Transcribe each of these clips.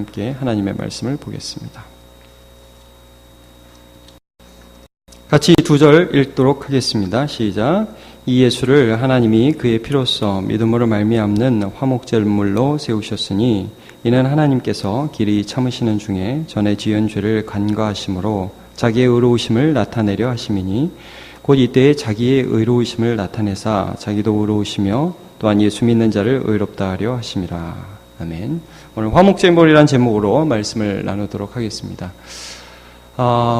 함께 하나님의 말씀을 보겠습니다. 같이 2절 읽도록 하겠습니다. 시작. 이 예수를 하나님이 그의 피로써 믿음으로 말미암는 화목제물로 세우셨으니 이는 하나님께서 길이 참으시는 중에 전에 지은 죄를 간과하심으로 자기의 의로우심을 나타내려 하심이니 곧 이때에 자기의 의로우심을 나타내사 자기도 의로우시며 또한 예수 믿는 자를 의롭다 하려 하심이라. 아멘. 오늘 화목제물이라는 제목으로 말씀을 나누도록 하겠습니다.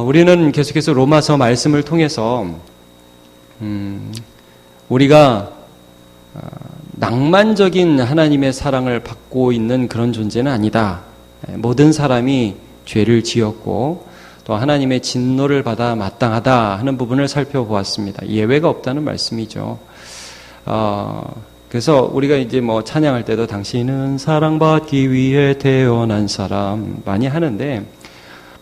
우리는 계속해서 로마서 말씀을 통해서 우리가 낭만적인 하나님의 사랑을 받고 있는 그런 존재는 아니다. 모든 사람이 죄를 지었고 또 하나님의 진노를 받아 마땅하다 하는 부분을 살펴보았습니다. 예외가 없다는 말씀이죠. 그래서 우리가 이제 찬양할 때도 당신은 사랑받기 위해 태어난 사람 많이 하는데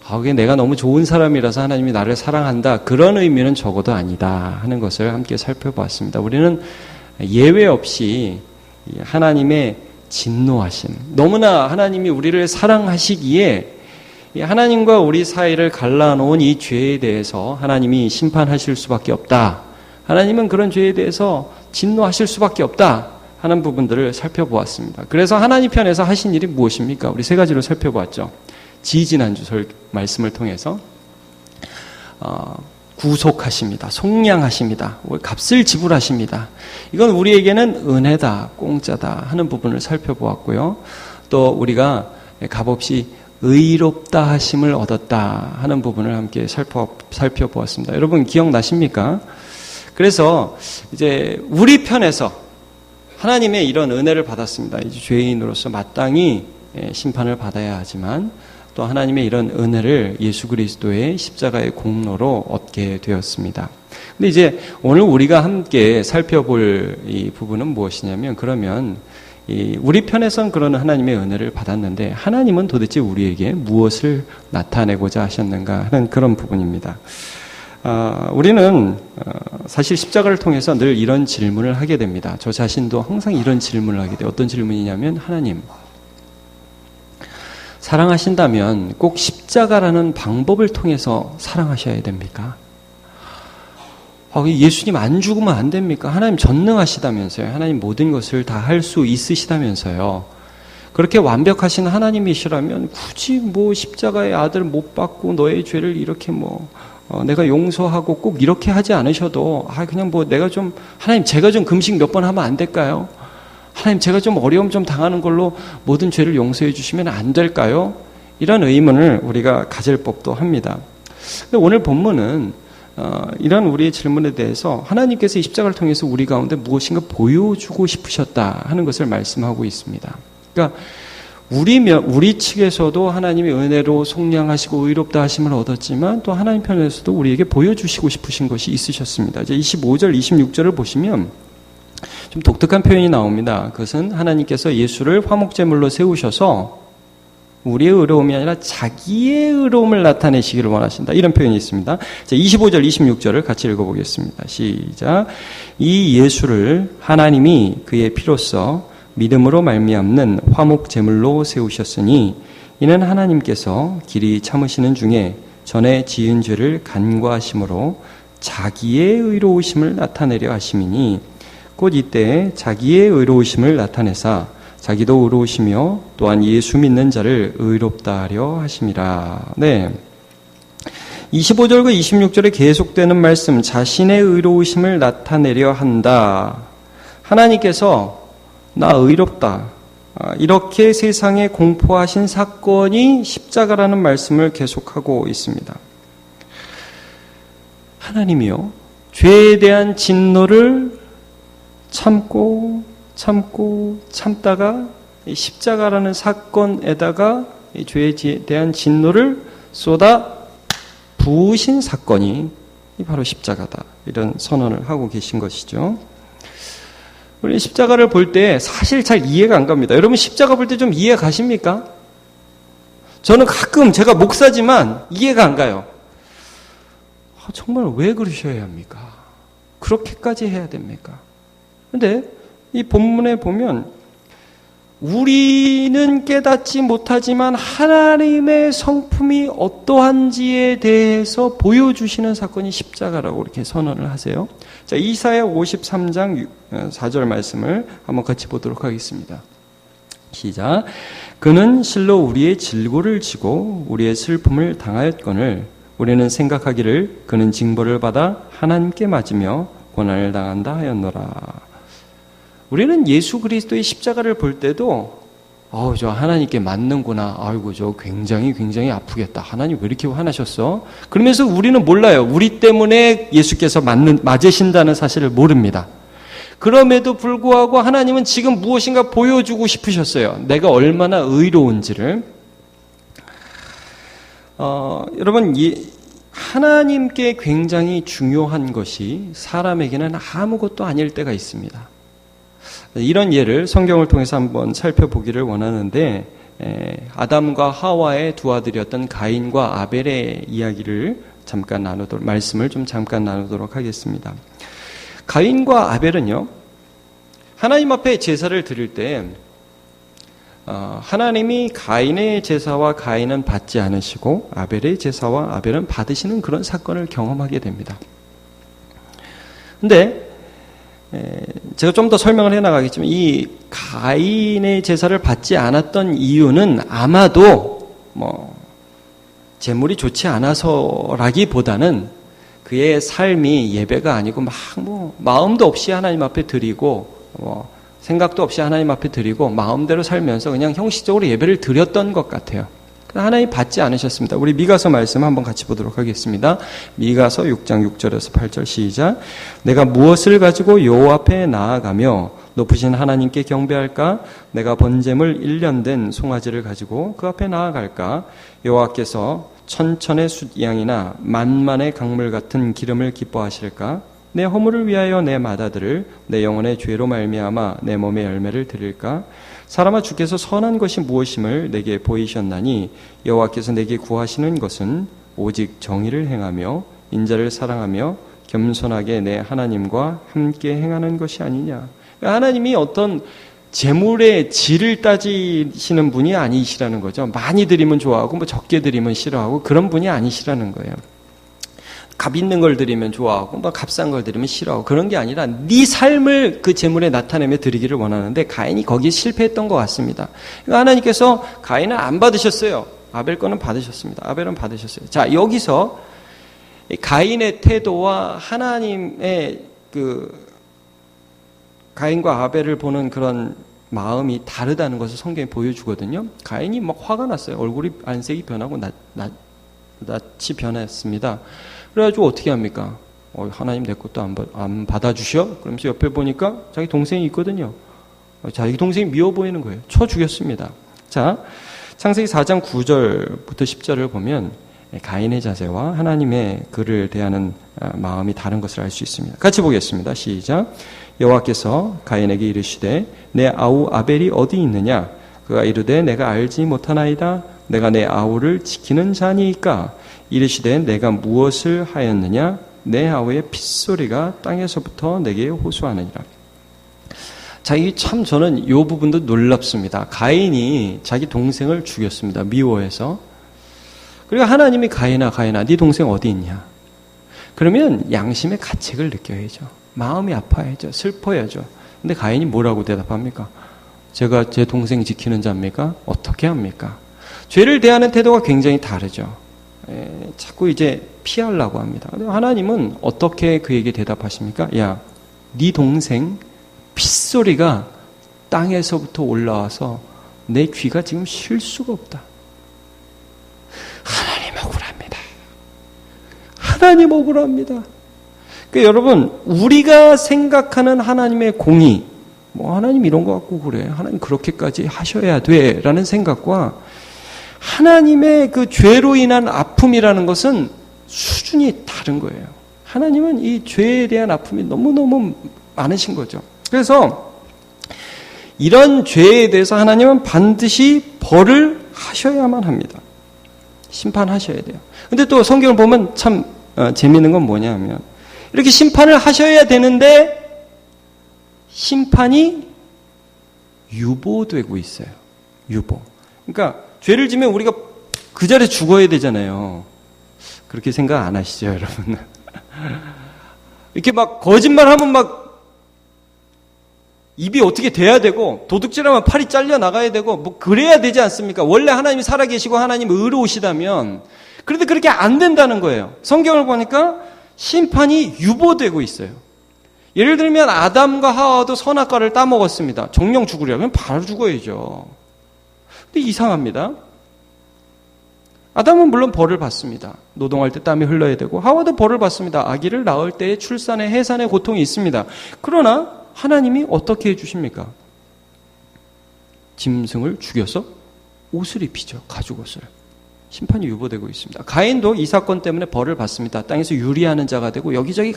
그게 내가 너무 좋은 사람이라서 하나님이 나를 사랑한다 그런 의미는 적어도 아니다 하는 것을 함께 살펴보았습니다. 우리는 예외 없이 하나님의 진노하심, 너무나 하나님이 우리를 사랑하시기에 하나님과 우리 사이를 갈라놓은 이 죄에 대해서 하나님이 심판하실 수밖에 없다. 하나님은 그런 죄에 대해서 진노하실 수밖에 없다 하는 부분들을 살펴보았습니다. 그래서 하나님 편에서 하신 일이 무엇입니까? 우리 세 가지로 살펴보았죠. 지지난주 말씀을 통해서 구속하십니다. 속량하십니다. 값을 지불하십니다. 이건 우리에게는 은혜다, 공짜다 하는 부분을 살펴보았고요. 또 우리가 값없이 의롭다 하심을 얻었다 하는 부분을 함께 살펴보았습니다. 여러분 기억나십니까? 그래서 이제 우리 편에서 하나님의 이런 은혜를 받았습니다. 이제 죄인으로서 마땅히 심판을 받아야 하지만 또 하나님의 이런 은혜를 예수 그리스도의 십자가의 공로로 얻게 되었습니다. 근데 이제 오늘 우리가 함께 살펴볼 이 부분은 무엇이냐면 그러면 우리 편에선 그런 하나님의 은혜를 받았는데 하나님은 도대체 우리에게 무엇을 나타내고자 하셨는가 하는 그런 부분입니다. 우리는 사실 십자가를 통해서 늘 이런 질문을 하게 됩니다. 저 자신도 항상 이런 질문을 하게 돼요. 어떤 질문이냐면 하나님 사랑하신다면 꼭 십자가라는 방법을 통해서 사랑하셔야 됩니까? 예수님 안 죽으면 안 됩니까? 하나님 전능하시다면서요. 하나님 모든 것을 다 할 수 있으시다면서요. 그렇게 완벽하신 하나님이시라면 굳이 십자가의 아들 못 받고 너의 죄를 이렇게 내가 용서하고 꼭 이렇게 하지 않으셔도 그냥 내가 좀 하나님 제가 좀 금식 몇 번 하면 안 될까요? 하나님 제가 좀 어려움 좀 당하는 걸로 모든 죄를 용서해 주시면 안 될까요? 이런 의문을 우리가 가질 법도 합니다. 근데 오늘 본문은 이런 우리의 질문에 대해서 하나님께서 이 십자가를 통해서 우리 가운데 무엇인가 보여주고 싶으셨다 하는 것을 말씀하고 있습니다. 그러니까 우리 측에서도 하나님의 은혜로 속량하시고 의롭다 하심을 얻었지만 또 하나님 편에서도 우리에게 보여주시고 싶으신 것이 있으셨습니다. 이제 25절, 26절을 보시면 좀 독특한 표현이 나옵니다. 그것은 하나님께서 예수를 화목제물로 세우셔서 우리의 의로움이 아니라 자기의 의로움을 나타내시기를 원하신다. 이런 표현이 있습니다. 자, 25절, 26절을 같이 읽어보겠습니다. 시작. 이 예수를 하나님이 그의 피로써 믿음으로 말미암는 화목제물로 세우셨으니 이는 하나님께서 길이 참으시는 중에 전에 지은 죄를 간과하심으로 자기의 의로우심을 나타내려 하심이니 곧 이때 자기의 의로우심을 나타내사 자기도 의로우시며 또한 예수 믿는 자를 의롭다 하려 하심이라. 네. 25절과 26절에 계속되는 말씀, 자신의 의로우심을 나타내려 한다. 하나님께서 나 의롭다. 이렇게 세상에 공포하신 사건이 십자가라는 말씀을 계속하고 있습니다. 하나님이요, 죄에 대한 진노를 참다가 십자가라는 사건에다가 죄에 대한 진노를 쏟아 부으신 사건이 바로 십자가다. 이런 선언을 하고 계신 것이죠. 우리 십자가를 볼 때 사실 잘 이해가 안 갑니다. 여러분 십자가 볼 때 좀 이해 가십니까? 저는 가끔 제가 목사지만 이해가 안 가요. 정말 왜 그러셔야 합니까? 그렇게까지 해야 됩니까? 근데 이 본문에 보면 우리는 깨닫지 못하지만 하나님의 성품이 어떠한지에 대해서 보여주시는 사건이 십자가라고 이렇게 선언을 하세요. 자, 이사야 53장 4절 말씀을 한번 같이 보도록 하겠습니다. 시작. 그는 실로 우리의 질고를 지고 우리의 슬픔을 당하였거늘 우리는 생각하기를 그는 징벌을 받아 하나님께 맞으며 고난을 당한다 하였노라. 우리는 예수 그리스도의 십자가를 볼 때도 저 하나님께 맞는구나. 아이고 저 굉장히 아프겠다. 하나님 왜 이렇게 화나셨어? 그러면서 우리는 몰라요. 우리 때문에 예수께서 맞으신다는 사실을 모릅니다. 그럼에도 불구하고 하나님은 지금 무엇인가 보여주고 싶으셨어요. 내가 얼마나 의로운지를. 여러분 하나님께 굉장히 중요한 것이 사람에게는 아무것도 아닐 때가 있습니다. 이런 예를 성경을 통해서 한번 살펴보기를 원하는데 아담과 하와의 두 아들이었던 가인과 아벨의 이야기를 말씀을 좀 잠깐 나누도록 하겠습니다. 가인과 아벨은요, 하나님 앞에 제사를 드릴 때 하나님이 가인의 제사와 가인은 받지 않으시고 아벨의 제사와 아벨은 받으시는 그런 사건을 경험하게 됩니다. 근데 제가 좀 더 설명을 해나가겠지만 이 가인의 제사를 받지 않았던 이유는 아마도 재물이 좋지 않아서라기보다는 그의 삶이 예배가 아니고 마음도 없이 하나님 앞에 드리고 생각도 없이 하나님 앞에 드리고 마음대로 살면서 그냥 형식적으로 예배를 드렸던 것 같아요. 하나님 받지 않으셨습니다. 우리 미가서 말씀 한번 같이 보도록 하겠습니다. 미가서 6장 6절에서 8절 시작. 내가 무엇을 가지고 여호와 앞에 나아가며 높으신 하나님께 경배할까? 내가 번제물 1년 된 송아지를 가지고 그 앞에 나아갈까? 여호와께서 천천의 숫양이나 만만의 강물 같은 기름을 기뻐하실까? 내 허물을 위하여 내 맏아들을 내 영혼의 죄로 말미암아 내 몸의 열매를 드릴까? 사람아 주께서 선한 것이 무엇임을 내게 보이셨나니 여호와께서 내게 구하시는 것은 오직 정의를 행하며 인자를 사랑하며 겸손하게 내 하나님과 함께 행하는 것이 아니냐. 하나님이 어떤 재물의 질을 따지시는 분이 아니시라는 거죠. 많이 드리면 좋아하고 적게 드리면 싫어하고 그런 분이 아니시라는 거예요. 값 있는 걸 드리면 좋아하고 값싼 걸 드리면 싫어하고 그런 게 아니라 네 삶을 그 재물에 나타내며 드리기를 원하는데 가인이 거기에 실패했던 것 같습니다. 그러니까 하나님께서 가인은 안 받으셨어요. 아벨 거는 받으셨습니다. 아벨은 받으셨어요. 자, 여기서 가인의 태도와 하나님의 가인과 아벨을 보는 그런 마음이 다르다는 것을 성경이 보여주거든요. 가인이 화가 났어요. 얼굴이 안색이 변하고 낯이 변했습니다. 그래가지고 어떻게 합니까? 하나님 내 것도 안 받아주셔? 그러면서 옆에 보니까 자기 동생이 있거든요. 자기 동생이 미워 보이는 거예요. 쳐 죽였습니다. 자, 창세기 4장 9절부터 10절을 보면 가인의 자세와 하나님의 그를 대하는 마음이 다른 것을 알 수 있습니다. 같이 보겠습니다. 시작. 여호와께서 가인에게 이르시되 내 아우 아벨이 어디 있느냐? 그가 이르되 내가 알지 못하나이다. 내가 내 아우를 지키는 자니이까? 이르시되 내가 무엇을 하였느냐? 내 아우의 핏소리가 땅에서부터 내게 호소하느니라. 자, 이 참 저는 이 부분도 놀랍습니다. 가인이 자기 동생을 죽였습니다. 미워해서. 그리고 하나님이 가인아 네 동생 어디 있냐? 그러면 양심의 가책을 느껴야죠. 마음이 아파야죠. 슬퍼야죠. 근데 가인이 뭐라고 대답합니까? 제가 제 동생 지키는 자입니까? 어떻게 합니까? 죄를 대하는 태도가 굉장히 다르죠. 자꾸 이제 피하려고 합니다. 하나님은 어떻게 그에게 대답하십니까? 야, 네 동생 핏소리가 땅에서부터 올라와서 내 귀가 지금 쉴 수가 없다. 하나님 억울합니다. 하나님 억울합니다. 그러니까 여러분, 우리가 생각하는 하나님의 공의, 하나님 이런 거 갖고 그래. 하나님 그렇게까지 하셔야 돼. 라는 생각과 하나님의 그 죄로 인한 아픔이라는 것은 수준이 다른 거예요. 하나님은 이 죄에 대한 아픔이 너무너무 많으신 거죠. 그래서 이런 죄에 대해서 하나님은 반드시 벌을 하셔야만 합니다. 심판하셔야 돼요. 근데 또 성경을 보면 참 재미있는 건 뭐냐면 이렇게 심판을 하셔야 되는데 심판이 유보되고 있어요. 유보. 그러니까 죄를 지면 우리가 그 자리에 죽어야 되잖아요. 그렇게 생각 안 하시죠, 여러분? 이렇게 막 거짓말하면 막 입이 어떻게 돼야 되고 도둑질하면 팔이 잘려 나가야 되고 뭐 그래야 되지 않습니까? 원래 하나님이 살아계시고 하나님 의로우시다면. 그런데 그렇게 안 된다는 거예요. 성경을 보니까 심판이 유보되고 있어요. 예를 들면 아담과 하와도 선악과를 따먹었습니다. 정령 죽으려면 그냥 바로 죽어야죠. 근데 이상합니다. 아담은 물론 벌을 받습니다. 노동할 때 땀이 흘러야 되고 하와도 벌을 받습니다. 아기를 낳을 때의 출산의 해산의 고통이 있습니다. 그러나 하나님이 어떻게 해주십니까? 짐승을 죽여서 옷을 입히죠. 가죽 옷을. 심판이 유보되고 있습니다. 가인도 이 사건 때문에 벌을 받습니다. 땅에서 유리하는 자가 되고 여기저기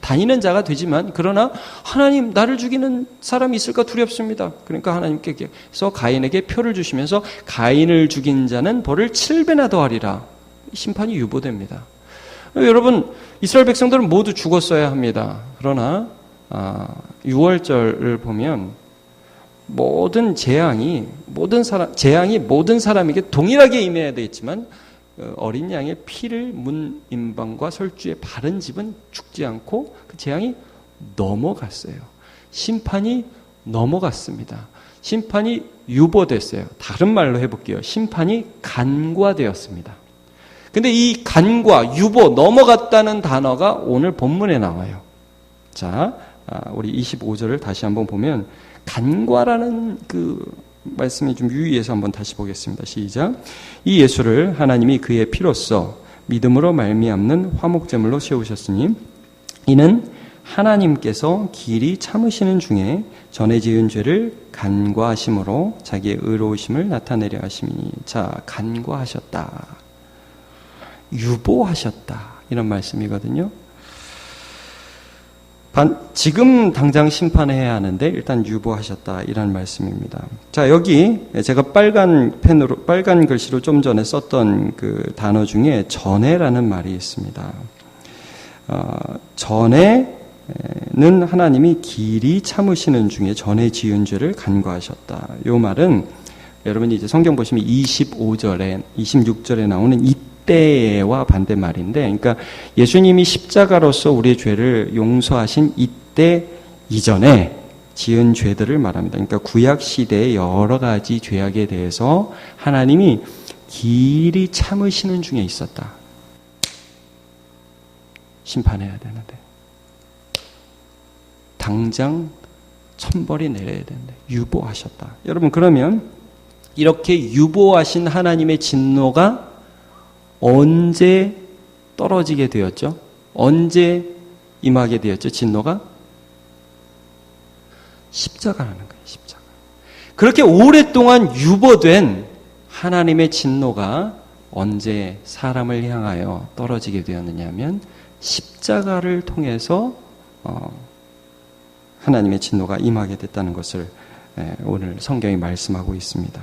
다니는 자가 되지만 그러나 하나님 나를 죽이는 사람이 있을까 두렵습니다. 그러니까 하나님께서 가인에게 표를 주시면서 가인을 죽인 자는 벌을 7배나 더하리라. 심판이 유보됩니다. 여러분 이스라엘 백성들은 모두 죽었어야 합니다. 그러나 6월절을 보면 모든 재앙이 모든 사람에게 동일하게 임해야 되겠지만 어린 양의 피를 문 임방과 설주에 바른 집은 죽지 않고 그 재앙이 넘어갔어요. 심판이 넘어갔습니다. 심판이 유보됐어요. 다른 말로 해볼게요. 심판이 간과되었습니다. 근데 이 간과, 유보, 넘어갔다는 단어가 오늘 본문에 나와요. 자, 우리 25절을 다시 한번 보면 간과라는 그 말씀이 좀 유의해서 한번 다시 보겠습니다. 시작. 이 예수를 하나님이 그의 피로써 믿음으로 말미암는 화목제물로 세우셨으니 이는 하나님께서 길이 참으시는 중에 전에 지은 죄를 간과하심으로 자기의 의로우심을 나타내려 하심이니. 자, 간과하셨다. 유보하셨다. 이런 말씀이거든요. 지금 당장 심판해야 하는데 일단 유보하셨다 이런 말씀입니다. 자, 여기 제가 빨간 글씨로 좀 전에 썼던 그 단어 중에 전에라는 말이 있습니다. 전에는 하나님이 길이 참으시는 중에 전에 지은 죄를 간과하셨다. 이 말은 여러분이 이제 성경 보시면 26절에 나오는 이때와 반대말인데, 그러니까 예수님이 십자가로서 우리의 죄를 용서하신 이때 이전에 지은 죄들을 말합니다. 그러니까 구약 시대의 여러 가지 죄악에 대해서 하나님이 길이 참으시는 중에 있었다. 심판해야 되는데 당장 천벌이 내려야 되는데 유보하셨다. 여러분, 그러면 이렇게 유보하신 하나님의 진노가 언제 떨어지게 되었죠? 언제 임하게 되었죠? 진노가? 십자가라는 거예요. 십자가. 그렇게 오랫동안 유보된 하나님의 진노가 언제 사람을 향하여 떨어지게 되었느냐면 십자가를 통해서 하나님의 진노가 임하게 됐다는 것을 오늘 성경이 말씀하고 있습니다.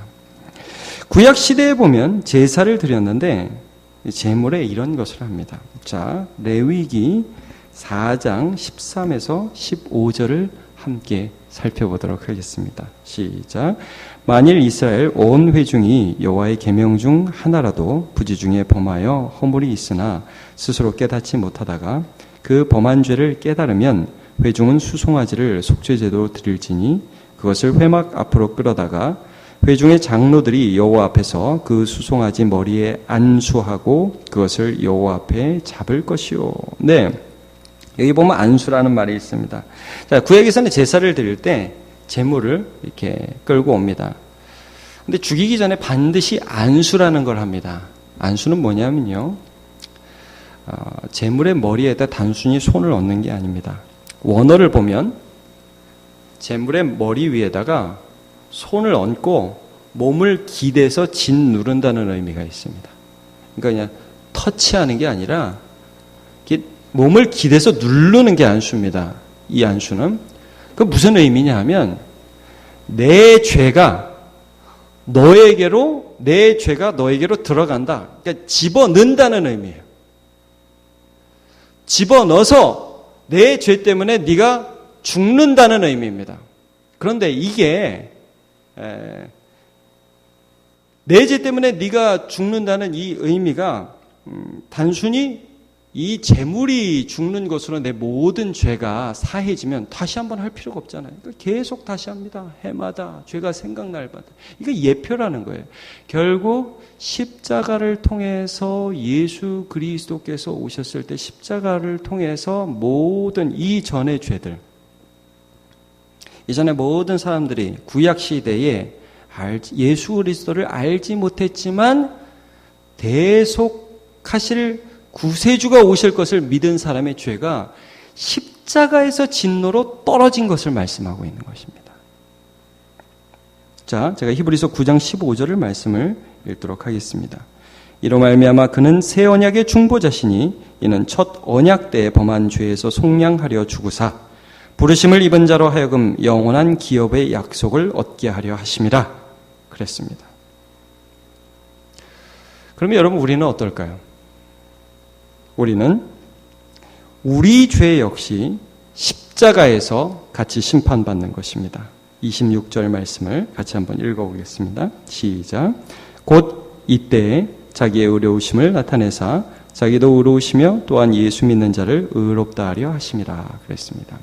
구약 시대에 보면 제사를 드렸는데 제물에 이런 것을 합니다. 자, 레위기 4장 13에서 15절을 함께 살펴보도록 하겠습니다. 시작. 만일 이스라엘 온 회중이 여호와의 계명 중 하나라도 부지 중에 범하여 허물이 있으나 스스로 깨닫지 못하다가 그 범한 죄를 깨달으면 회중은 수송아지를 속죄제도 드릴지니 그것을 회막 앞으로 끌어다가 회중의 장로들이 여호와 앞에서 그 수송아지 머리에 안수하고 그것을 여호와 앞에 잡을 것이요. 네, 여기 보면 안수라는 말이 있습니다. 자, 구약에서는 제사를 드릴 때 제물을 이렇게 끌고 옵니다. 근데 죽이기 전에 반드시 안수라는 걸 합니다. 안수는 뭐냐면요, 제물의 머리에다 단순히 손을 얹는 게 아닙니다. 원어를 보면 제물의 머리 위에다가 손을 얹고 몸을 기대서 진 누른다는 의미가 있습니다. 그러니까 그냥 터치하는 게 아니라 몸을 기대서 누르는 게 안수입니다. 이 안수는 그 무슨 의미냐 하면 내 죄가 너에게로 들어간다. 그러니까 집어넣는다는 의미예요. 집어넣어서 내 죄 때문에 네가 죽는다는 의미입니다. 그런데 이게 내 죄 때문에 네가 죽는다는 이 의미가 단순히 이 재물이 죽는 것으로 내 모든 죄가 사해지면 다시 한번 할 필요가 없잖아요. 그러니까 계속 다시 합니다. 해마다 죄가 생각날 마다. 이거 예표라는 거예요. 결국 십자가를 통해서 예수 그리스도께서 오셨을 때 십자가를 통해서 모든 이전의 죄들, 이전에 모든 사람들이 구약 시대에 예수 그리스도를 알지 못했지만 대속하실 구세주가 오실 것을 믿은 사람의 죄가 십자가에서 진노로 떨어진 것을 말씀하고 있는 것입니다. 자, 제가 히브리서 9장 15절을 말씀을 읽도록 하겠습니다. 이로 말미암아 그는 새 언약의 중보자시니 이는 첫 언약 때에 범한 죄에서 속량하려 주구사 부르심을 입은 자로 하여금 영원한 기업의 약속을 얻게 하려 하심이라 그랬습니다. 그러면 여러분 우리는 어떨까요? 우리는 우리 죄 역시 십자가에서 같이 심판받는 것입니다. 26절 말씀을 같이 한번 읽어보겠습니다. 시작. 곧 이때에 자기의 의로우심을 나타내사 자기도 의로우시며 또한 예수 믿는 자를 의롭다 하려 하심이라 그랬습니다.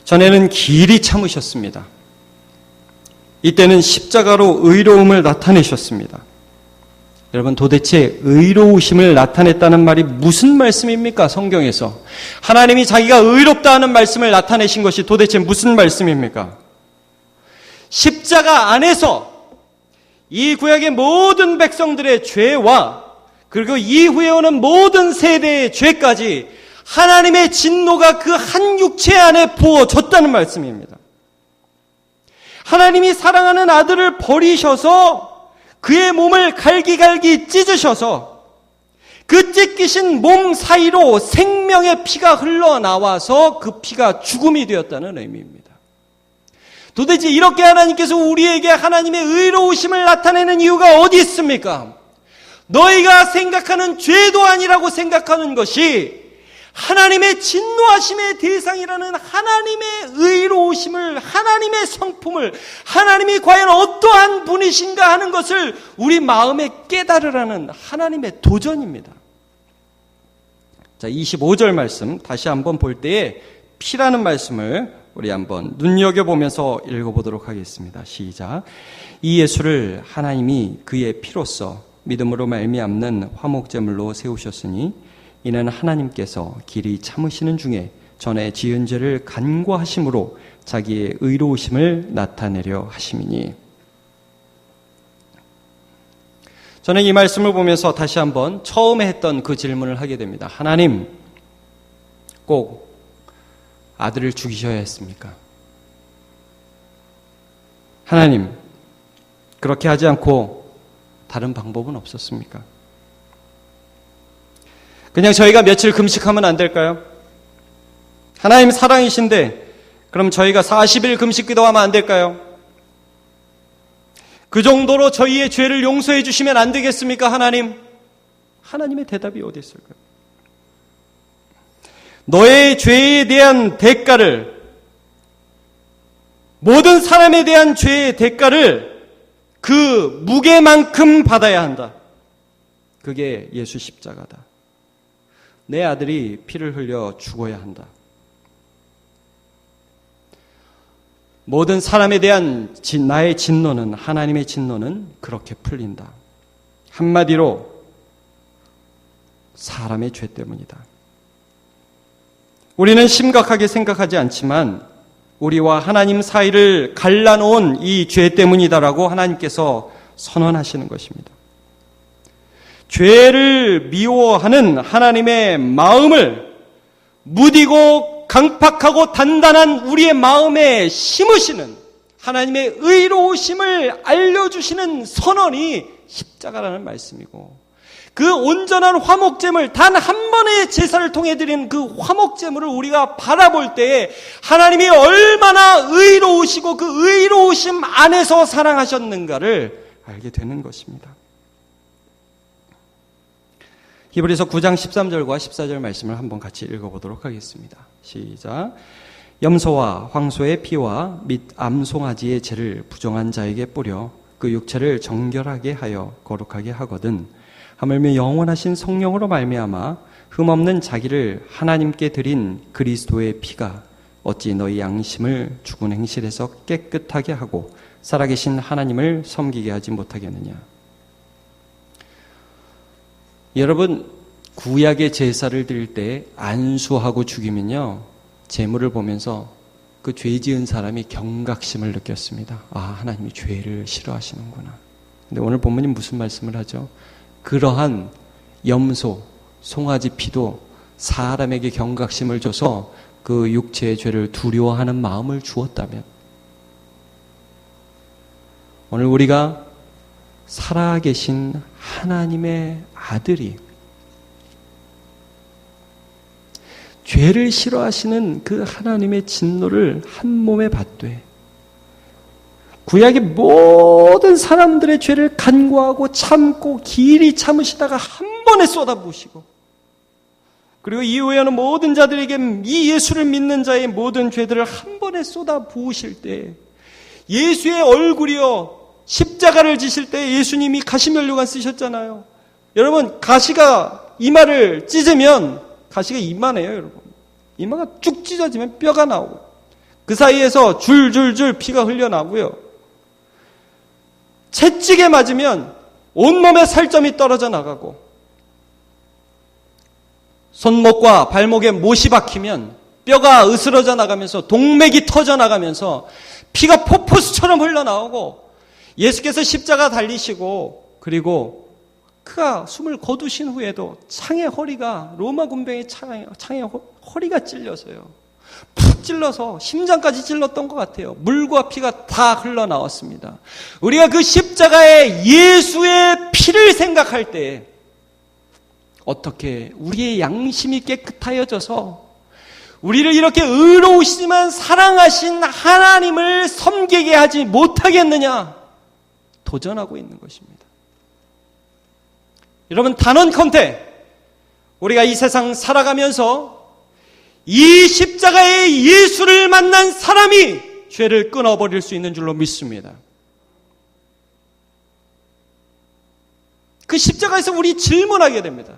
전에는 길이 참으셨습니다. 이때는 십자가로 의로움을 나타내셨습니다. 여러분 도대체 의로우심을 나타냈다는 말이 무슨 말씀입니까? 성경에서 하나님이 자기가 의롭다 하는 말씀을 나타내신 것이 도대체 무슨 말씀입니까? 십자가 안에서 이 구약의 모든 백성들의 죄와 그리고 이후에 오는 모든 세대의 죄까지 하나님의 진노가 그 한 육체 안에 부어졌다는 말씀입니다. 하나님이 사랑하는 아들을 버리셔서 그의 몸을 갈기갈기 찢으셔서 그 찢기신 몸 사이로 생명의 피가 흘러나와서 그 피가 죽음이 되었다는 의미입니다. 도대체 이렇게 하나님께서 우리에게 하나님의 의로우심을 나타내는 이유가 어디 있습니까? 너희가 생각하는 죄도 아니라고 생각하는 것이 하나님의 진노하심의 대상이라는 하나님의 의로우심을, 하나님의 성품을, 하나님이 과연 어떠한 분이신가 하는 것을 우리 마음에 깨달으라는 하나님의 도전입니다. 자, 25절 말씀 다시 한번 볼 때에 피라는 말씀을 우리 한번 눈여겨보면서 읽어보도록 하겠습니다. 시작. 이 예수를 하나님이 그의 피로써 믿음으로 말미암는 화목제물로 세우셨으니 이는 하나님께서 길이 참으시는 중에 전에 지은 죄를 간과하심으로 자기의 의로우심을 나타내려 하심이니. 저는 이 말씀을 보면서 다시 한번 처음에 했던 그 질문을 하게 됩니다. 하나님, 꼭 아들을 죽이셔야 했습니까? 하나님, 그렇게 하지 않고 다른 방법은 없었습니까? 그냥 저희가 며칠 금식하면 안 될까요? 하나님 사랑이신데 그럼 저희가 40일 금식 기도하면 안 될까요? 그 정도로 저희의 죄를 용서해 주시면 안 되겠습니까, 하나님? 하나님의 대답이 어디 있을까요? 너의 죄에 대한 대가를, 모든 사람에 대한 죄의 대가를 그 무게만큼 받아야 한다. 그게 예수 십자가다. 내 아들이 피를 흘려 죽어야 한다. 모든 사람에 대한 나의 진노는, 하나님의 진노는 그렇게 풀린다. 한마디로 사람의 죄 때문이다. 우리는 심각하게 생각하지 않지만 우리와 하나님 사이를 갈라놓은 이 죄 때문이다라고 하나님께서 선언하시는 것입니다. 죄를 미워하는 하나님의 마음을 무디고 강팍하고 단단한 우리의 마음에 심으시는 하나님의 의로우심을 알려주시는 선언이 십자가라는 말씀이고, 그 온전한 화목제물, 단 한 번의 제사를 통해 드리는 그 화목제물을 우리가 바라볼 때에 하나님이 얼마나 의로우시고 그 의로우심 안에서 사랑하셨는가를 알게 되는 것입니다. 히브리서 9장 13절과 14절 말씀을 한번 같이 읽어보도록 하겠습니다. 시작. 염소와 황소의 피와 및 암송아지의 죄를 부정한 자에게 뿌려 그 육체를 정결하게 하여 거룩하게 하거든 하물며 영원하신 성령으로 말미암아 흠없는 자기를 하나님께 드린 그리스도의 피가 어찌 너희 양심을 죽은 행실에서 깨끗하게 하고 살아계신 하나님을 섬기게 하지 못하겠느냐. 여러분, 구약의 제사를 드릴 때 안수하고 죽이면요, 제물을 보면서 그 죄 지은 사람이 경각심을 느꼈습니다. 아, 하나님이 죄를 싫어하시는구나. 근데 오늘 본문이 무슨 말씀을 하죠? 그러한 염소, 송아지 피도 사람에게 경각심을 줘서 그 육체의 죄를 두려워하는 마음을 주었다면, 오늘 우리가 살아계신 하나님의 아들이 죄를 싫어하시는 그 하나님의 진노를 한 몸에 받되 구약의 모든 사람들의 죄를 간구하고 참고 길이 참으시다가 한 번에 쏟아부으시고, 그리고 이후에는 모든 자들에게 이 예수를 믿는 자의 모든 죄들을 한 번에 쏟아부으실 때, 예수의 얼굴이요 십자가를 지실 때 예수님이 가시면류관 쓰셨잖아요. 여러분, 가시가 이마를 찢으면 가시가 이마네요, 여러분. 이마가 쭉 찢어지면 뼈가 나오고, 그 사이에서 줄줄줄 피가 흘려나고요. 채찍에 맞으면 온몸에 살점이 떨어져 나가고, 손목과 발목에 못이 박히면 뼈가 으스러져 나가면서 동맥이 터져 나가면서 피가 폭포수처럼 흘러나오고, 예수께서 십자가 달리시고 그리고 그가 숨을 거두신 후에도 창의 허리가, 로마 군병의 창의 허리가 찔려서요, 푹 찔러서 심장까지 찔렀던 것 같아요. 물과 피가 다 흘러나왔습니다. 우리가 그 십자가의 예수의 피를 생각할 때 어떻게 우리의 양심이 깨끗하여져서 우리를 이렇게 의로우시지만 사랑하신 하나님을 섬기게 하지 못하겠느냐 도전하고 있는 것입니다. 여러분, 단언컨대 우리가 이 세상 살아가면서 이 십자가의 예수를 만난 사람이 죄를 끊어버릴 수 있는 줄로 믿습니다. 그 십자가에서 우리 질문하게 됩니다.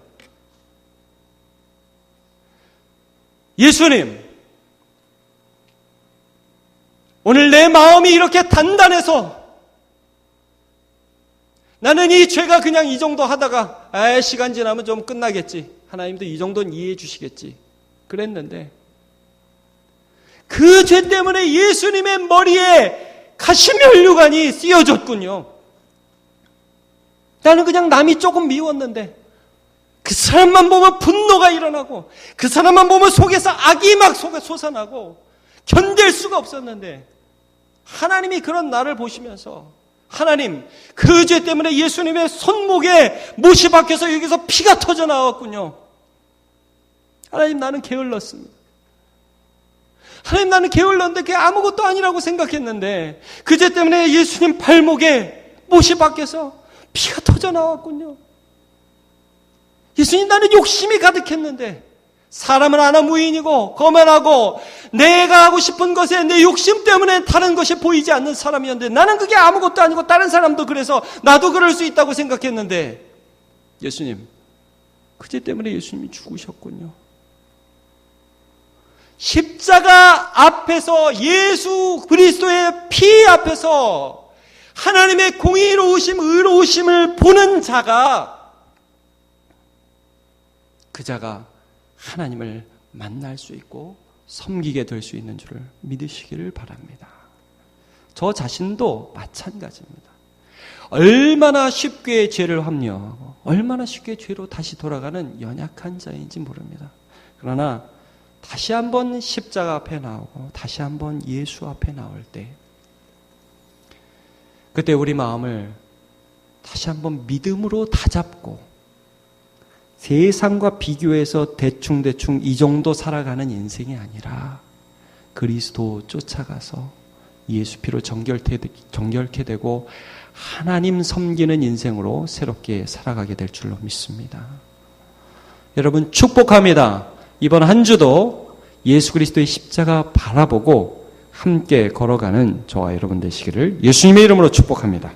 예수님, 오늘 내 마음이 이렇게 단단해서 나는 이 죄가 그냥 이 정도 하다가 시간 지나면 좀 끝나겠지, 하나님도 이 정도는 이해해 주시겠지 그랬는데, 그 죄 때문에 예수님의 머리에 가시면류관이 씌워졌군요. 나는 그냥 남이 조금 미웠는데 그 사람만 보면 분노가 일어나고, 그 사람만 보면 속에서 악이 막 속에 솟아나고 견딜 수가 없었는데, 하나님이 그런 나를 보시면서, 하나님, 그 죄 때문에 예수님의 손목에 못이 박혀서 여기서 피가 터져 나왔군요. 하나님, 나는 게을렀습니다. 하나님, 나는 게을렀는데 그게 아무것도 아니라고 생각했는데 그 죄 때문에 예수님 발목에 못이 박혀서 피가 터져 나왔군요. 예수님, 나는 욕심이 가득했는데, 사람은 아나무인이고 거만하고 내가 하고 싶은 것에 내 욕심 때문에 다른 것이 보이지 않는 사람이었는데, 나는 그게 아무것도 아니고 다른 사람도 그래서 나도 그럴 수 있다고 생각했는데, 예수님, 그 죄 때문에 예수님이 죽으셨군요. 십자가 앞에서, 예수 그리스도의 피 앞에서 하나님의 공의로우심, 의로우심을 보는 자가, 그 자가 하나님을 만날 수 있고 섬기게 될 수 있는 줄을 믿으시기를 바랍니다. 저 자신도 마찬가지입니다. 얼마나 쉽게 죄를 합리화하고 얼마나 쉽게 죄로 다시 돌아가는 연약한 자인지 모릅니다. 그러나 다시 한번 십자가 앞에 나오고 다시 한번 예수 앞에 나올 때, 그때 우리 마음을 다시 한번 믿음으로 다잡고 세상과 비교해서 대충대충 이 정도 살아가는 인생이 아니라 그리스도 쫓아가서 예수 피로 정결케 되고 하나님 섬기는 인생으로 새롭게 살아가게 될 줄로 믿습니다. 여러분, 축복합니다. 이번 한 주도 예수 그리스도의 십자가 바라보고 함께 걸어가는 저와 여러분 되시기를 예수님의 이름으로 축복합니다.